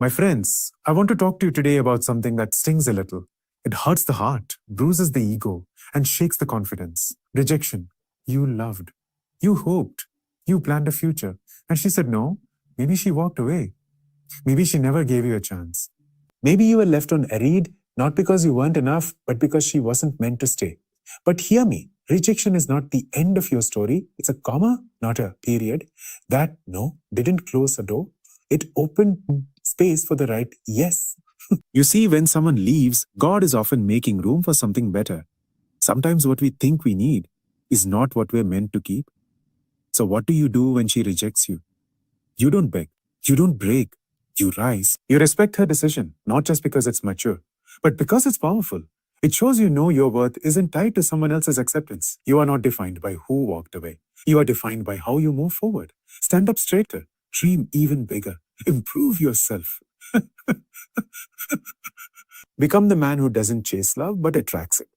My friends, I want to talk to you today about something that stings a little. It hurts the heart, bruises the ego, and shakes the confidence. Rejection. You loved. You hoped. You planned a future. And she said no. Maybe she walked away. Maybe she never gave you a chance. Maybe you were left on read, not because you weren't enough, but because she wasn't meant to stay. But hear me, rejection is not the end of your story. It's a comma, not a period. That no didn't close a door. It opened space for the right yes. You see, when someone leaves, God is often making room for something better. Sometimes what we think we need is not what we're meant to keep. So what do you do when she rejects you? You don't beg. You don't break. You rise. You respect her decision, not just because it's mature, but because it's powerful. It shows you know your worth isn't tied to someone else's acceptance. You are not defined by who walked away. You are defined by how you move forward. Stand up straighter. Dream even bigger. Improve yourself. Become the man who doesn't chase love but attracts it.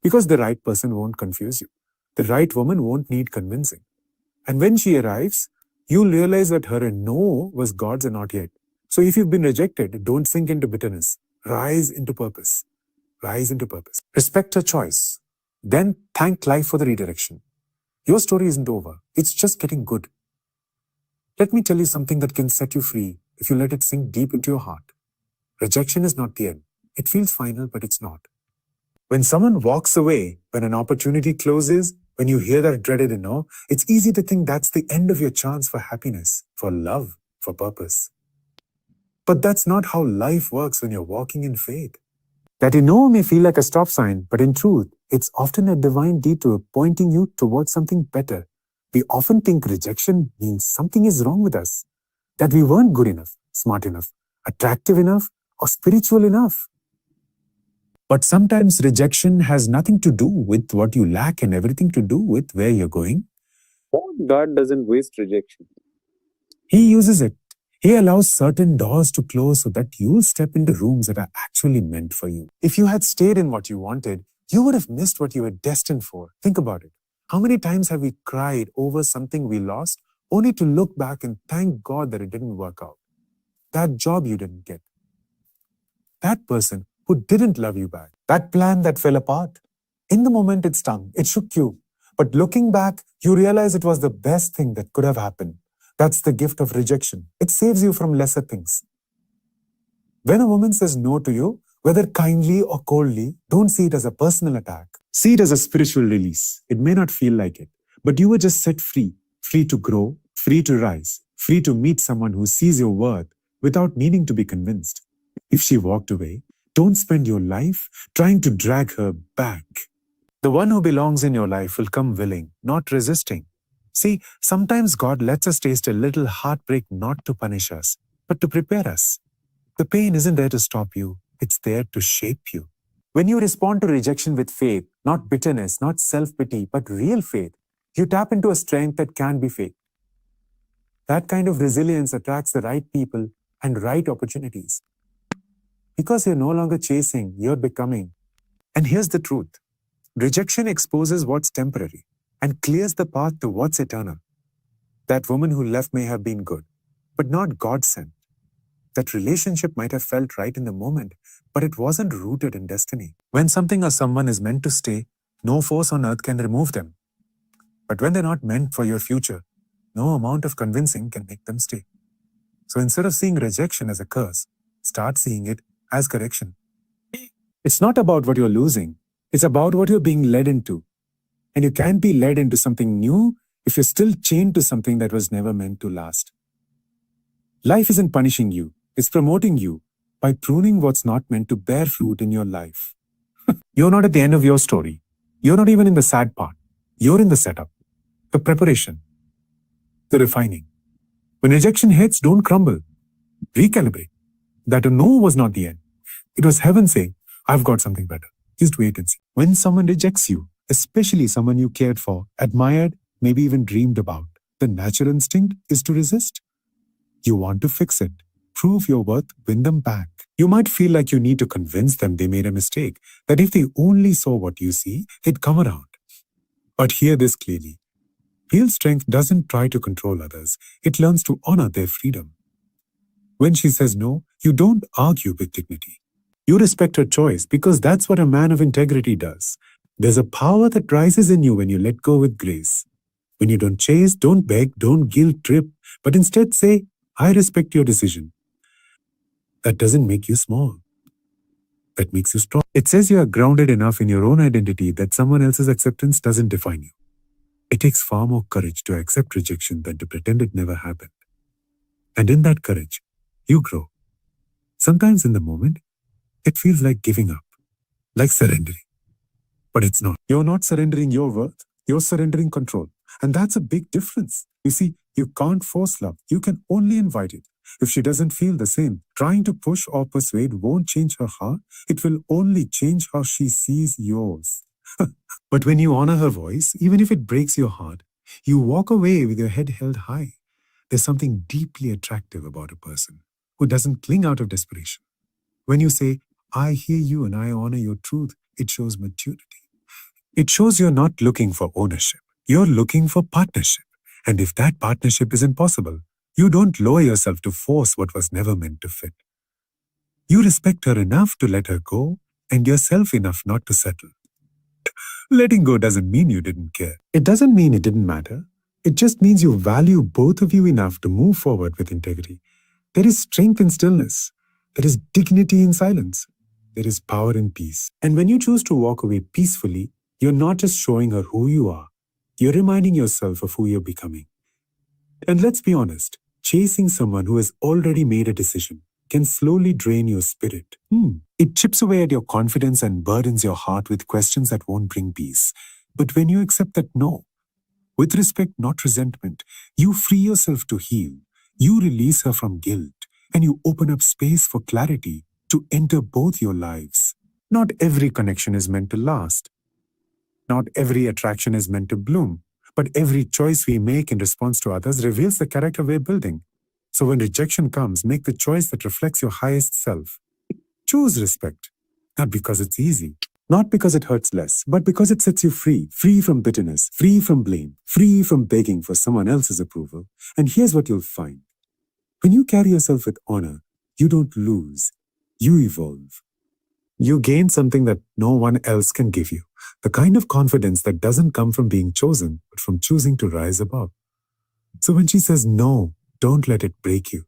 Because the right person won't confuse you. The right woman won't need convincing. And when she arrives, you'll realize that her no was God's and not yet. So if you've been rejected, don't sink into bitterness. Rise into purpose. Rise into purpose. Respect her choice. Then thank life for the redirection. Your story isn't over. It's just getting good. Let me tell you something that can set you free if you let it sink deep into your heart. Rejection is not the end. It feels final, but it's not. When someone walks away, when an opportunity closes, when you hear that dreaded no, it's easy to think that's the end of your chance for happiness, for love, for purpose. But that's not how life works when you're walking in faith. That no may feel like a stop sign, but in truth, it's often a divine detour pointing you towards something better. We often think rejection means something is wrong with us, that we weren't good enough, smart enough, attractive enough, or spiritual enough. But sometimes rejection has nothing to do with what you lack and everything to do with where you're going. God doesn't waste rejection. He uses it. He allows certain doors to close so that you'll step into rooms that are actually meant for you. If you had stayed in what you wanted, you would have missed what you were destined for. Think about it. How many times have we cried over something we lost, only to look back and thank God that it didn't work out? That job you didn't get. That person who didn't love you back. That plan that fell apart. In the moment it stung, it shook you. But looking back, you realize it was the best thing that could have happened. That's the gift of rejection. It saves you from lesser things. When a woman says no to you, whether kindly or coldly, don't see it as a personal attack. See it as a spiritual release. It may not feel like it, but you were just set free. Free to grow, free to rise, free to meet someone who sees your worth without needing to be convinced. If she walked away, don't spend your life trying to drag her back. The one who belongs in your life will come willing, not resisting. See, sometimes God lets us taste a little heartbreak not to punish us, but to prepare us. The pain isn't there to stop you, it's there to shape you. When you respond to rejection with faith, not bitterness, not self-pity, but real faith, you tap into a strength that can be faked. That kind of resilience attracts the right people and right opportunities. Because you're no longer chasing, you're becoming. And here's the truth. Rejection exposes what's temporary and clears the path to what's eternal. That woman who left may have been good, but not God-sent. That relationship might have felt right in the moment, but it wasn't rooted in destiny. When something or someone is meant to stay, no force on earth can remove them. But when they're not meant for your future, no amount of convincing can make them stay. So instead of seeing rejection as a curse, start seeing it as correction. It's not about what you're losing. It's about what you're being led into. And you can't be led into something new if you're still chained to something that was never meant to last. Life isn't punishing you. It's promoting you by pruning what's not meant to bear fruit in your life. You're not at the end of your story. You're not even in the sad part. You're in the setup, the preparation, the refining. When rejection hits, don't crumble. Recalibrate. That no was not the end. It was heaven saying, I've got something better. Just wait and see. When someone rejects you, especially someone you cared for, admired, maybe even dreamed about, the natural instinct is to resist. You want to fix it, prove your worth, win them back. You might feel like you need to convince them they made a mistake, that if they only saw what you see, they'd come around. But hear this clearly. Real strength doesn't try to control others. It learns to honor their freedom. When she says no, you don't argue with dignity. You respect her choice because that's what a man of integrity does. There's a power that rises in you when you let go with grace. When you don't chase, don't beg, don't guilt trip, but instead say, I respect your decision. That doesn't make you small. That makes you strong. It says you are grounded enough in your own identity that someone else's acceptance doesn't define you. It takes far more courage to accept rejection than to pretend it never happened. And in that courage, you grow. Sometimes in the moment, it feels like giving up, like surrendering. But it's not. You're not surrendering your worth. You're surrendering control. And that's a big difference. You see, you can't force love. You can only invite it. If she doesn't feel the same, trying to push or persuade won't change her heart. It will only change how she sees yours. But when you honor her voice, even if it breaks your heart, you walk away with your head held high. There's something deeply attractive about a person who doesn't cling out of desperation. When you say, I hear you and I honor your truth, it shows maturity. It shows you're not looking for ownership. You're looking for partnership. And if that partnership isn't possible, you don't lower yourself to force what was never meant to fit. You respect her enough to let her go and yourself enough not to settle. Letting go doesn't mean you didn't care. It doesn't mean it didn't matter. It just means you value both of you enough to move forward with integrity. There is strength in stillness. There is dignity in silence. There is power in peace. And when you choose to walk away peacefully, you're not just showing her who you are. You're reminding yourself of who you're becoming. And let's be honest, chasing someone who has already made a decision can slowly drain your spirit. It chips away at your confidence and burdens your heart with questions that won't bring peace. But when you accept that no, with respect, not resentment, you free yourself to heal. You release her from guilt, and you open up space for clarity to enter both your lives. Not every connection is meant to last. Not every attraction is meant to bloom. But every choice we make in response to others reveals the character we're building. So when rejection comes, make the choice that reflects your highest self. Choose respect, not because it's easy, not because it hurts less, but because it sets you free, free from bitterness, free from blame, free from begging for someone else's approval. And here's what you'll find. When you carry yourself with honor, you don't lose, you evolve. You gain something that no one else can give you. The kind of confidence that doesn't come from being chosen, but from choosing to rise above. So when she says no, don't let it break you.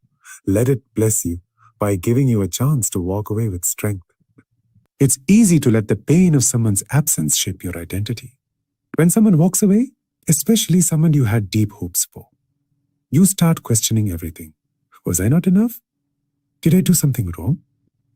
Let it bless you by giving you a chance to walk away with strength. It's easy to let the pain of someone's absence shape your identity. When someone walks away, especially someone you had deep hopes for, you start questioning everything. Was I not enough? Did I do something wrong?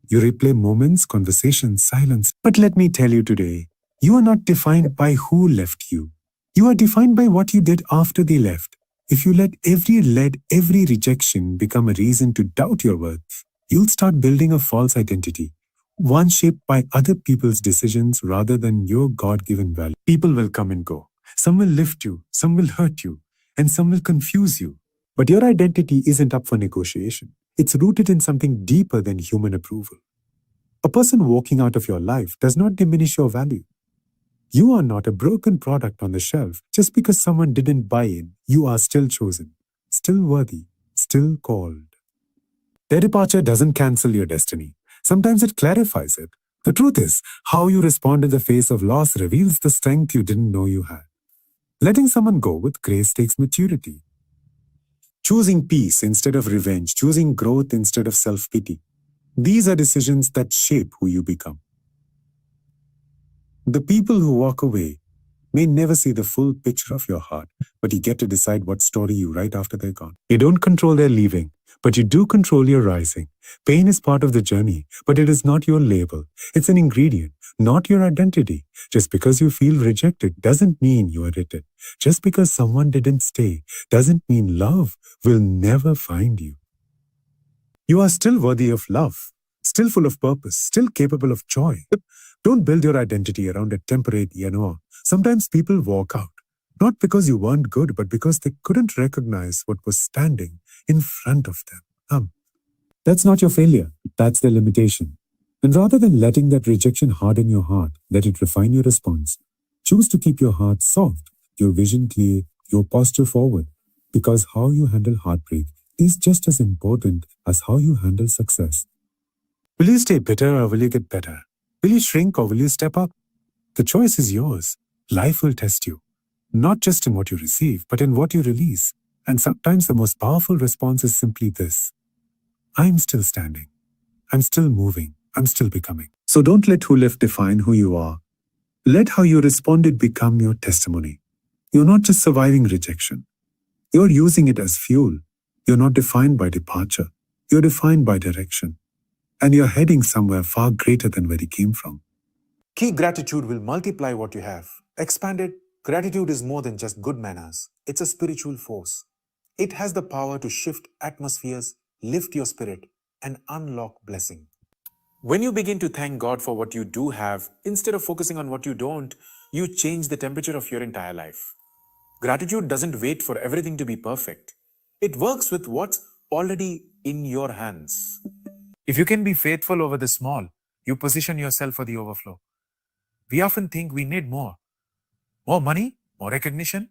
You replay moments, conversations, silence. But let me tell you today, you are not defined by who left you. You are defined by what you did after they left. If you let every rejection become a reason to doubt your worth, you'll start building a false identity, one shaped by other people's decisions rather than your God-given value. People will come and go. Some will lift you, some will hurt you, and some will confuse you. But your identity isn't up for negotiation. It's rooted in something deeper than human approval. A person walking out of your life does not diminish your value. You are not a broken product on the shelf. Just because someone didn't buy in, you are still chosen, still worthy, still called. Their departure doesn't cancel your destiny. Sometimes it clarifies it. The truth is, how you respond in the face of loss reveals the strength you didn't know you had. Letting someone go with grace takes maturity. Choosing peace instead of revenge, choosing growth instead of self-pity. These are decisions that shape who you become. The people who walk away may never see the full picture of your heart, but you get to decide what story you write after they're gone. You don't control their leaving, but you do control your rising. Pain is part of the journey, but it is not your label. It's an ingredient, not your identity. Just because you feel rejected doesn't mean you are written. Just because someone didn't stay doesn't mean love will never find you. You are still worthy of love, still full of purpose, still capable of joy. Don't build your identity around a temporary annul. Sometimes people walk out, not because you weren't good, but because they couldn't recognize what was standing in front of them. That's not your failure. That's their limitation. And rather than letting that rejection harden your heart, let it refine your response. Choose to keep your heart soft, your vision clear, your posture forward. Because how you handle heartbreak is just as important as how you handle success. Will you stay bitter or will you get better? Will you shrink or will you step up? The choice is yours. Life will test you, not just in what you receive, but in what you release. And sometimes the most powerful response is simply this: I'm still standing. I'm still moving. I'm still becoming. So don't let who left define who you are. Let how you responded become your testimony. You're not just surviving rejection. You're using it as fuel. You're not defined by departure. You're defined by direction. And you're heading somewhere far greater than where you came from. Key gratitude will multiply what you have. Expanded, gratitude is more than just good manners. It's a spiritual force. It has the power to shift atmospheres, lift your spirit, and unlock blessing. When you begin to thank God for what you do have, instead of focusing on what you don't, you change the temperature of your entire life. Gratitude doesn't wait for everything to be perfect. It works with what's already in your hands. If you can be faithful over the small, you position yourself for the overflow. We often think we need more money, more recognition,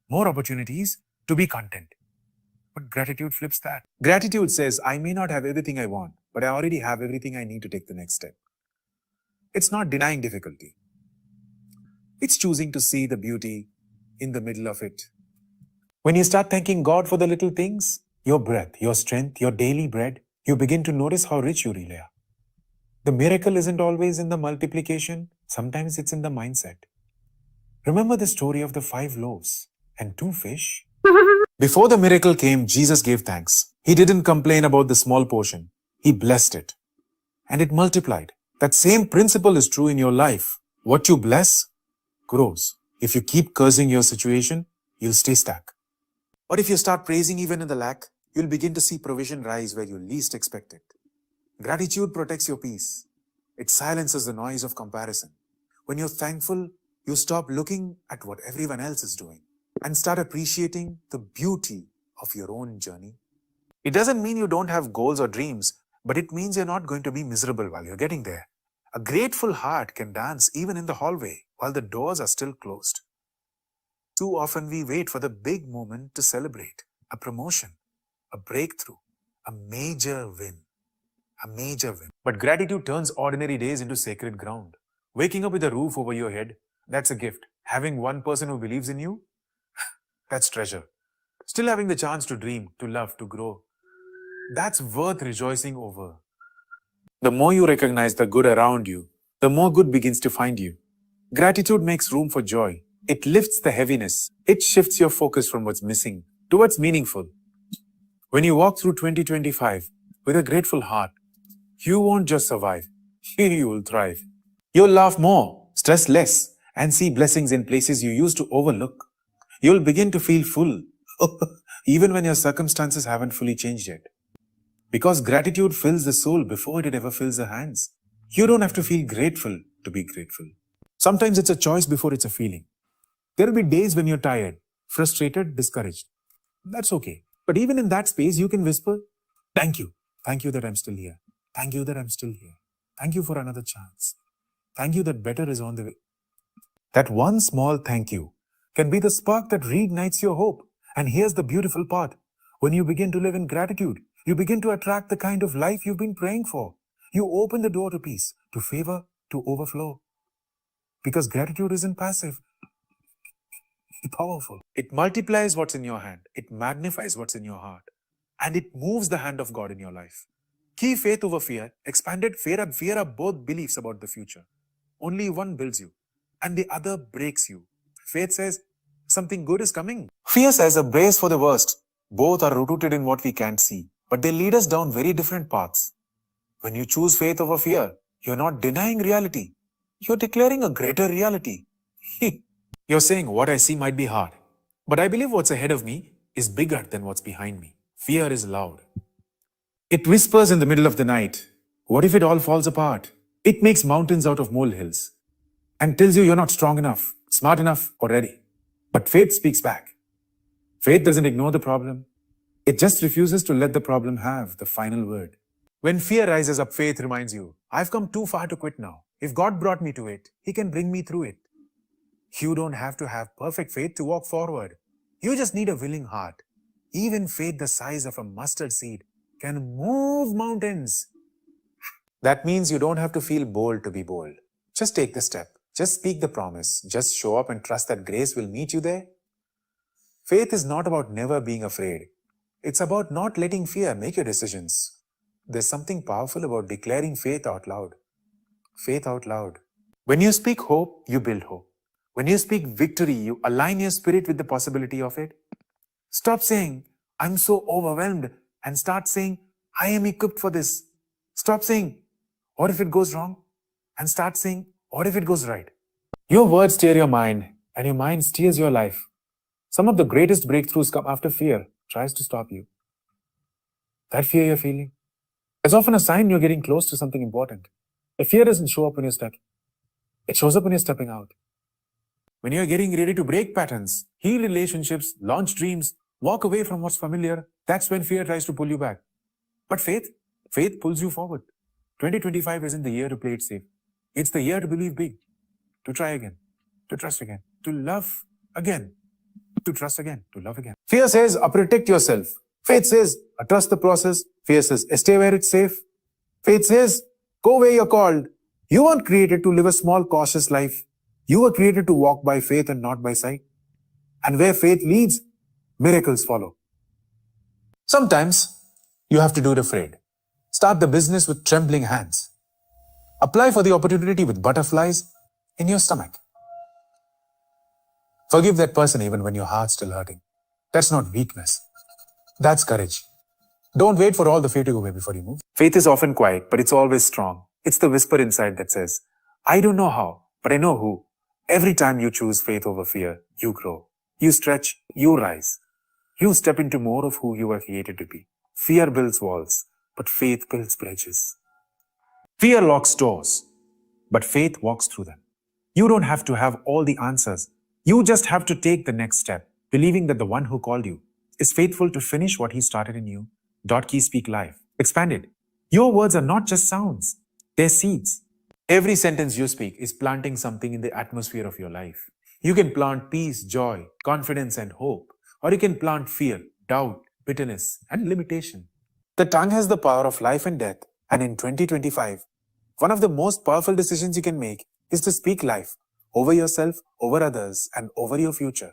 more opportunities to be content. But gratitude flips that. Gratitude says, I may not have everything I want, but I already have everything I need to take the next step. It's not denying difficulty. It's choosing to see the beauty in the middle of it. When you start thanking God for the little things, your breath, your strength, your daily bread, you begin to notice how rich you really are. The miracle isn't always in the multiplication, sometimes it's in the mindset. Remember the story of the 5 loaves and 2 fish? Before the miracle came, Jesus gave thanks. He didn't complain about the small portion. He blessed it. And it multiplied. That same principle is true in your life. What you bless grows. If you keep cursing your situation, you'll stay stuck. But if you start praising even in the lack, you'll begin to see provision rise where you least expect it. Gratitude protects your peace. It silences the noise of comparison. When you're thankful, you stop looking at what everyone else is doing and start appreciating the beauty of your own journey. It doesn't mean you don't have goals or dreams, but it means you're not going to be miserable while you're getting there. A grateful heart can dance even in the hallway while the doors are still closed. Too often we wait for the big moment to celebrate a promotion, a breakthrough, a major win. But gratitude turns ordinary days into sacred ground. Waking up with a roof over your head, that's a gift. Having one person who believes in you, that's treasure. Still having the chance to dream, to love, to grow, that's worth rejoicing over. The more you recognize the good around you, the more good begins to find you. Gratitude makes room for joy. It lifts the heaviness. It shifts your focus from what's missing to what's meaningful. When you walk through 2025 with a grateful heart, you won't just survive, you will thrive. You'll laugh more, stress less, and see blessings in places you used to overlook. You'll begin to feel full, even when your circumstances haven't fully changed yet. Because gratitude fills the soul before it ever fills the hands. You don't have to feel grateful to be grateful. Sometimes it's a choice before it's a feeling. There will be days when you're tired, frustrated, discouraged. That's okay. But even in that space, you can whisper, thank you. Thank you that I'm still here. Thank you that I'm still here. Thank you for another chance. Thank you that better is on the way. That one small thank you can be the spark that reignites your hope. And here's the beautiful part. When you begin to live in gratitude, you begin to attract the kind of life you've been praying for. You open the door to peace, to favor, to overflow. Because gratitude isn't passive, it's powerful. It multiplies what's in your hand. It magnifies what's in your heart. And it moves the hand of God in your life. Key faith over fear, expanded fear are both beliefs about the future. Only one builds you, and the other breaks you. Faith says, something good is coming. Fear says, a brace for the worst. Both are rooted in what we can't see, but they lead us down very different paths. When you choose faith over fear, you're not denying reality. You're declaring a greater reality. You're saying, what I see might be hard, but I believe what's ahead of me is bigger than what's behind me. Fear is loud. It whispers in the middle of the night, what if it all falls apart? It makes mountains out of molehills and tells you you're not strong enough, smart enough, or ready. But faith speaks back. Faith doesn't ignore the problem. It just refuses to let the problem have the final word. When fear rises up, faith reminds you, I've come too far to quit now. If God brought me to it, He can bring me through it. You don't have to have perfect faith to walk forward. You just need a willing heart. Even faith the size of a mustard seed can move mountains. That means you don't have to feel bold to be bold. Just take the step. Just speak the promise. Just show up and trust that grace will meet you there. Faith is not about never being afraid. It's about not letting fear make your decisions. There's something powerful about declaring faith out loud. Faith out loud. When you speak hope, you build hope. When you speak victory, you align your spirit with the possibility of it. Stop saying, I'm so overwhelmed, and start saying, I am equipped for this. Stop saying, what if it goes wrong? And start saying, what if it goes right? Your words steer your mind, and your mind steers your life. Some of the greatest breakthroughs come after fear tries to stop you. That fear you're feeling is often a sign you're getting close to something important. If fear doesn't show up when you're stuck, it shows up when you're stepping out. When you're getting ready to break patterns, heal relationships, launch dreams, walk away from what's familiar, that's when fear tries to pull you back. But faith pulls you forward. 2025 isn't the year to play it safe. It's the year to believe big, to try again, to trust again, to love again, to trust again, to love again. Fear says, protect yourself. Faith says, trust the process. Fear says, stay where it's safe. Faith says, go where you're called. You weren't created to live a small, cautious life. You were created to walk by faith and not by sight. And where faith leads, miracles follow. Sometimes you have to do it afraid. Start the business with trembling hands. Apply for the opportunity with butterflies in your stomach. Forgive that person even when your heart's still hurting. That's not weakness. That's courage. Don't wait for all the fear to go away before you move. Faith is often quiet, but it's always strong. It's the whisper inside that says, I don't know how, but I know who. Every time you choose faith over fear, you grow. You stretch, you rise. You step into more of who you were created to be. Fear builds walls, but faith builds bridges. Fear locks doors, but faith walks through them. You don't have to have all the answers. You just have to take the next step, believing that the one who called you is faithful to finish what he started in you. Key Speak Life. Expand it. Your words are not just sounds, they're seeds. Every sentence you speak is planting something in the atmosphere of your life. You can plant peace, joy, confidence, and hope, or you can plant fear, doubt, bitterness, and limitation. The tongue has the power of life and death, and in 2025, one of the most powerful decisions you can make is to speak life over yourself, over others, and over your future.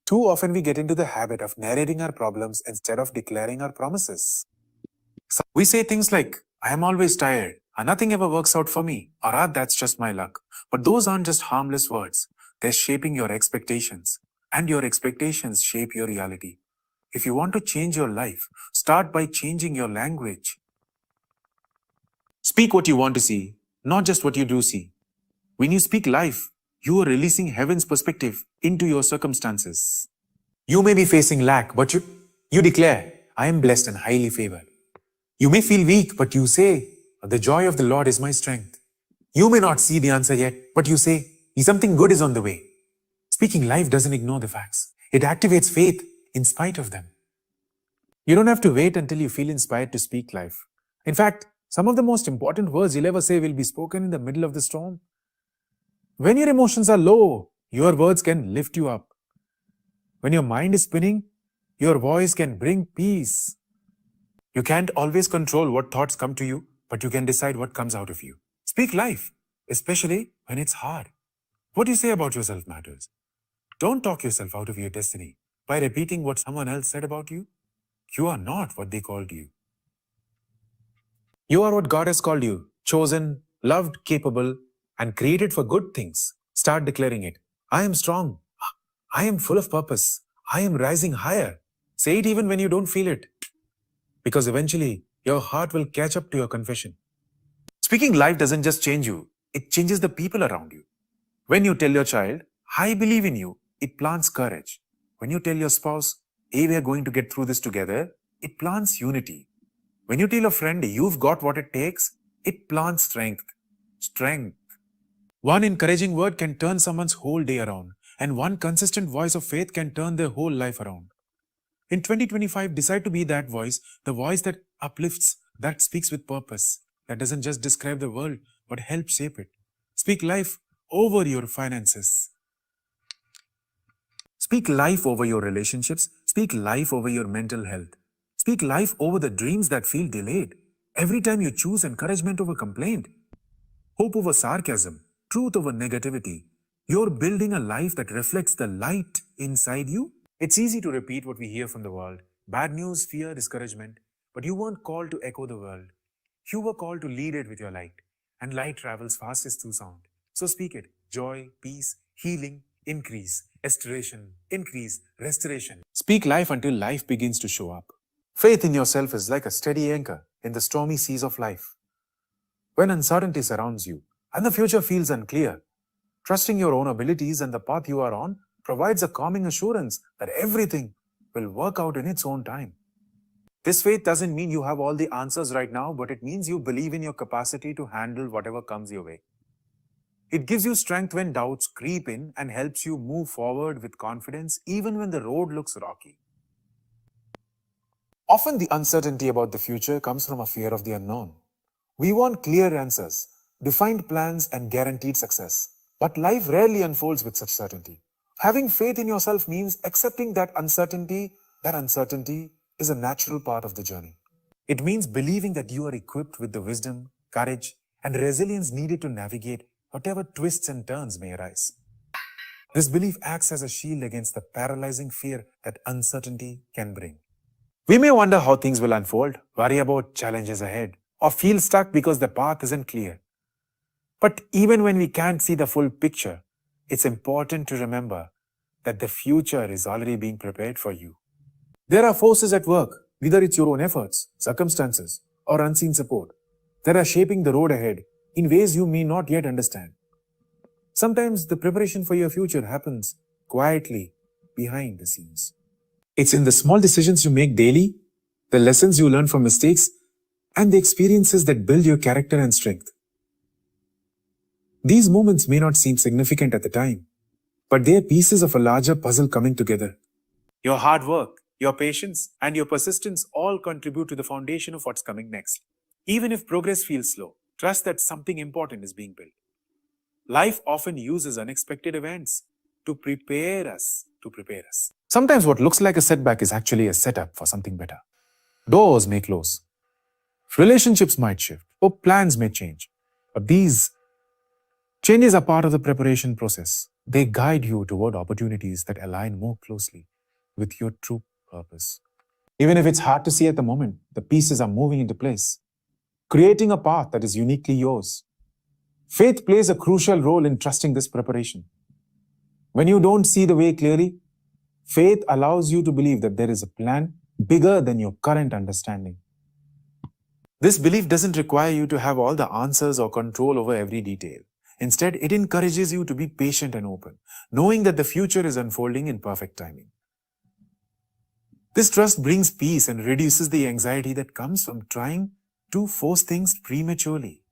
Too often we get into the habit of narrating our problems instead of declaring our promises. So we say things like, I am always tired, and nothing ever works out for me, or that's just my luck. But those aren't just harmless words. They're shaping your expectations, and your expectations shape your reality. If you want to change your life, start by changing your language. Speak what you want to see, not just what you do see. When you speak life, you are releasing heaven's perspective into your circumstances. You may be facing lack, but you declare, I am blessed and highly favored. You may feel weak, but you say, the joy of the Lord is my strength. You may not see the answer yet, but you say, something good is on the way. Speaking life doesn't ignore the facts. It activates faith in spite of them. You don't have to wait until you feel inspired to speak life. In fact, some of the most important words you'll ever say will be spoken in the middle of the storm. When your emotions are low, your words can lift you up. When your mind is spinning, your voice can bring peace. You can't always control what thoughts come to you, but you can decide what comes out of you. Speak life, especially when it's hard. What you say about yourself matters. Don't talk yourself out of your destiny by repeating what someone else said about you. You are not what they called you. You are what God has called you, chosen, loved, capable, and created for good things. Start declaring it. I am strong. I am full of purpose. I am rising higher. Say it even when you don't feel it. Because eventually, your heart will catch up to your confession. Speaking life doesn't just change you, it changes the people around you. When you tell your child, I believe in you, it plants courage. When you tell your spouse, hey, we are going to get through this together, it plants unity. When you tell a friend, you've got what it takes, it plants strength. Strength. One encouraging word can turn someone's whole day around, and one consistent voice of faith can turn their whole life around. In 2025, decide to be that voice, the voice that uplifts, that speaks with purpose, that doesn't just describe the world, but help shape it. Speak life over your finances. Speak life over your relationships. Speak life over your mental health. Speak life over the dreams that feel delayed. Every time you choose encouragement over complaint, hope over sarcasm, truth over negativity, you're building a life that reflects the light inside you. It's easy to repeat what we hear from the world: bad news, fear, discouragement. But you weren't called to echo the world. You were called to lead it with your light. And light travels fastest through sound. So speak it: joy, peace, healing, increase, restoration. Speak life until life begins to show up. Faith in yourself is like a steady anchor in the stormy seas of life. When uncertainty surrounds you and the future feels unclear, trusting your own abilities and the path you are on provides a calming assurance that everything will work out in its own time. This faith doesn't mean you have all the answers right now, but it means you believe in your capacity to handle whatever comes your way. It gives you strength when doubts creep in and helps you move forward with confidence even when the road looks rocky. Often the uncertainty about the future comes from a fear of the unknown. We want clear answers, defined plans, and guaranteed success. But life rarely unfolds with such certainty. Having faith in yourself means accepting that uncertainty is a natural part of the journey. It means believing that you are equipped with the wisdom, courage, and resilience needed to navigate whatever twists and turns may arise. This belief acts as a shield against the paralyzing fear that uncertainty can bring. We may wonder how things will unfold, worry about challenges ahead, or feel stuck because the path isn't clear. But even when we can't see the full picture, it's important to remember that the future is already being prepared for you. There are forces at work, whether it's your own efforts, circumstances, or unseen support, that are shaping the road ahead in ways you may not yet understand. Sometimes the preparation for your future happens quietly behind the scenes. It's in the small decisions you make daily, the lessons you learn from mistakes, and the experiences that build your character and strength. These moments may not seem significant at the time, but they are pieces of a larger puzzle coming together. Your hard work, your patience, and your persistence all contribute to the foundation of what's coming next. Even if progress feels slow, trust that something important is being built. Life often uses unexpected events to prepare us. Sometimes what looks like a setback is actually a setup for something better. Doors may close, relationships might shift, or plans may change. But these changes are part of the preparation process. They guide you toward opportunities that align more closely with your true purpose. Even if it's hard to see at the moment, the pieces are moving into place, creating a path that is uniquely yours. Faith plays a crucial role in trusting this preparation. When you don't see the way clearly, faith allows you to believe that there is a plan bigger than your current understanding. This belief doesn't require you to have all the answers or control over every detail. Instead, it encourages you to be patient and open, knowing that the future is unfolding in perfect timing. This trust brings peace and reduces the anxiety that comes from trying to force things prematurely.